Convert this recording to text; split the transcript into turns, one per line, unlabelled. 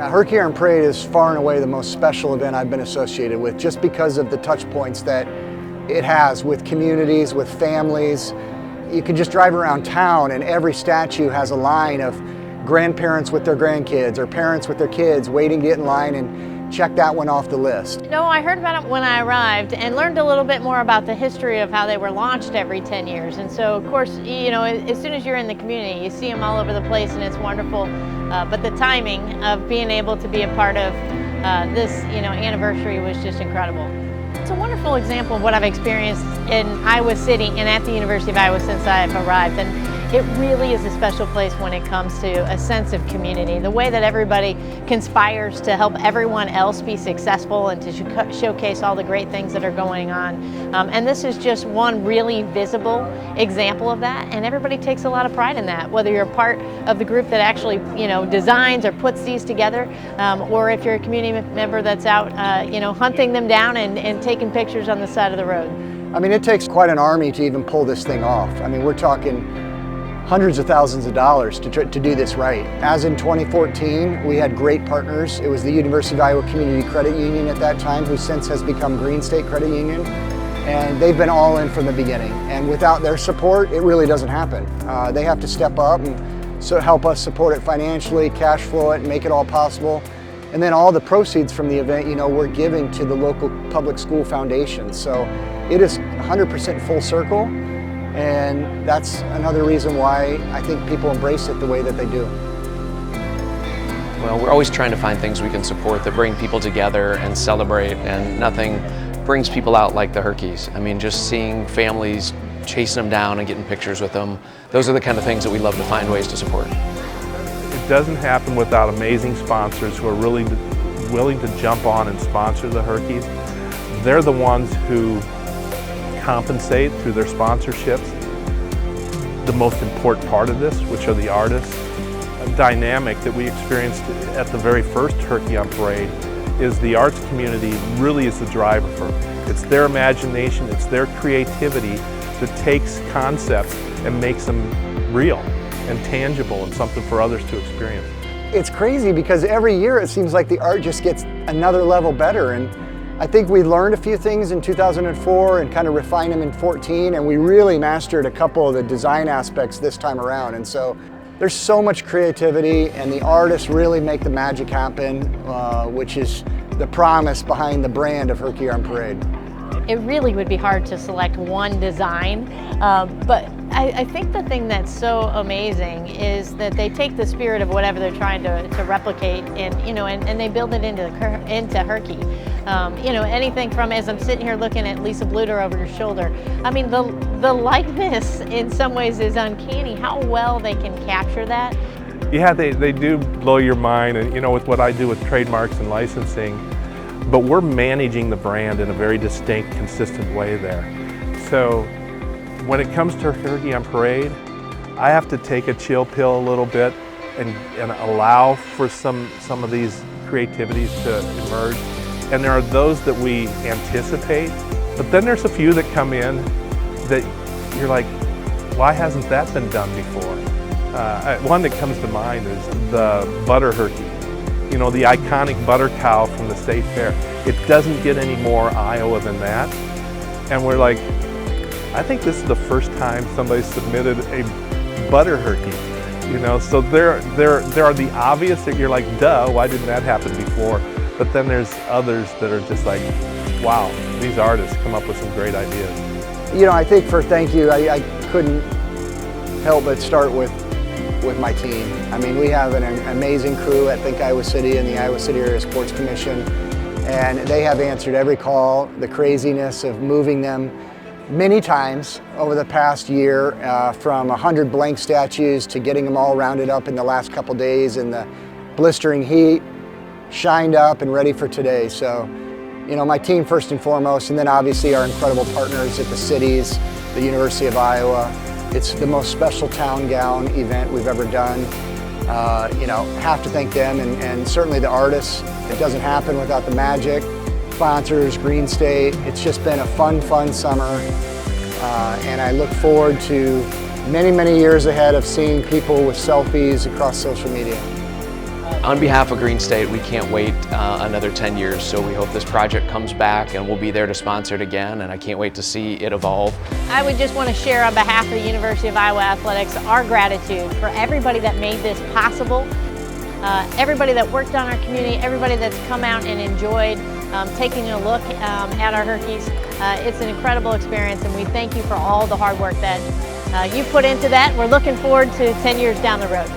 Herky on Parade is far and away the most special event I've been associated with, just because of the touch points that it has with communities, with families. You can just drive around town and every statue has a line of grandparents with their grandkids or parents with their kids waiting to get in line and check that one off the list.
No, I heard about it when I arrived and learned a little bit more about the history of how they were launched every 10 years. And so, of course, you know, as soon as you're in the community, you see them all over the place and it's wonderful. But the timing of being able to be a part of this, you know, anniversary was just incredible. It's a wonderful example of what I've experienced in Iowa City and at the University of Iowa since I've arrived. And it really is a special place when it comes to a sense of community. The way that everybody conspires to help everyone else be successful and to showcase all the great things that are going on. And this is just one really visible example of that. And everybody takes a lot of pride in that, whether you're part of the group that actually, you know, designs or puts these together, or if you're a community member that's out, you know, hunting them down and taking pictures on the side of the road.
I mean, it takes quite an army to even pull this thing off. I mean, we're talking hundreds of thousands of dollars to do this right. As in 2014, we had great partners. It was the University of Iowa Community Credit Union at that time, who since has become Green State Credit Union. And they've been all in from the beginning. And without their support, it really doesn't happen. They have to step up and so help us support it financially, cash flow it, and make it all possible. And then all the proceeds from the event, you know, we're giving to the local public school foundation. So it is 100% full circle. And that's another reason why I think people embrace it the way that they do.
Well, we're always trying to find things we can support that bring people together and celebrate, and nothing brings people out like the Herkies. I mean, just seeing families chasing them down and getting pictures with them, those are the kind of things that we love to find ways to support.
It doesn't happen without amazing sponsors who are really willing to jump on and sponsor the Herkies. They're the ones who compensate through their sponsorships the most important part of this, which are the artists. A dynamic that we experienced at the very first Herky on Parade is the arts community really is the driver for it. It's their imagination, it's their creativity that takes concepts and makes them real and tangible and something for others to experience.
It's crazy because every year it seems like the art just gets another level better. And I think we learned a few things in 2004 and kind of refined them in 2014, and we really mastered a couple of the design aspects this time around. And so there's so much creativity, and the artists really make the magic happen, which is the promise behind the brand of Herky on Parade.
It really would be hard to select one design, but I think the thing that's so amazing is that they take the spirit of whatever they're trying to replicate, and you know, and they build it into Herky. You know, anything from, as I'm sitting here looking at Lisa Bluter over your shoulder, I mean, the likeness in some ways is uncanny, how well they can capture that.
Yeah, they do blow your mind, and you know, with what I do with trademarks and licensing, but we're managing the brand in a very distinct, consistent way there. So when it comes to Herky on Parade, I have to take a chill pill a little bit and allow for some of these creativities to emerge. And there are those that we anticipate, but then there's a few that come in that you're like, why hasn't that been done before? One that comes to mind is the butter Herky. You know, the iconic butter cow from the State Fair. It doesn't get any more Iowa than that. And we're like, I think this is the first time somebody submitted a butter Herky. You know, so there are the obvious that you're like, duh, why didn't that happen before? But then there's others that are just like, wow, these artists come up with some great ideas.
You know, I think for thank you, I couldn't help but start with my team. I mean, we have an amazing crew at Think Iowa City and the Iowa City Area Sports Commission, and they have answered every call. The craziness of moving them many times over the past year, from 100 blank statues to getting them all rounded up in the last couple days in the blistering heat, shined up and ready for today. So, you know, my team first and foremost, and then obviously our incredible partners at the cities, the University of Iowa. It's the most special town gown event we've ever done. You know, have to thank them, and certainly the artists. It doesn't happen without the magic. Sponsors, Green State. It's just been a fun summer, and I look forward to many years ahead of seeing people with selfies across social media.
On behalf of Green State, we can't wait another 10 years, so we hope this project comes back and we'll be there to sponsor it again, and I can't wait to see it evolve.
I would just want to share on behalf of the University of Iowa Athletics our gratitude for everybody that made this possible, everybody that worked on our community, everybody that's come out and enjoyed taking a look at our Herkies. It's an incredible experience, and we thank you for all the hard work that you put into that. We're looking forward to 10 years down the road.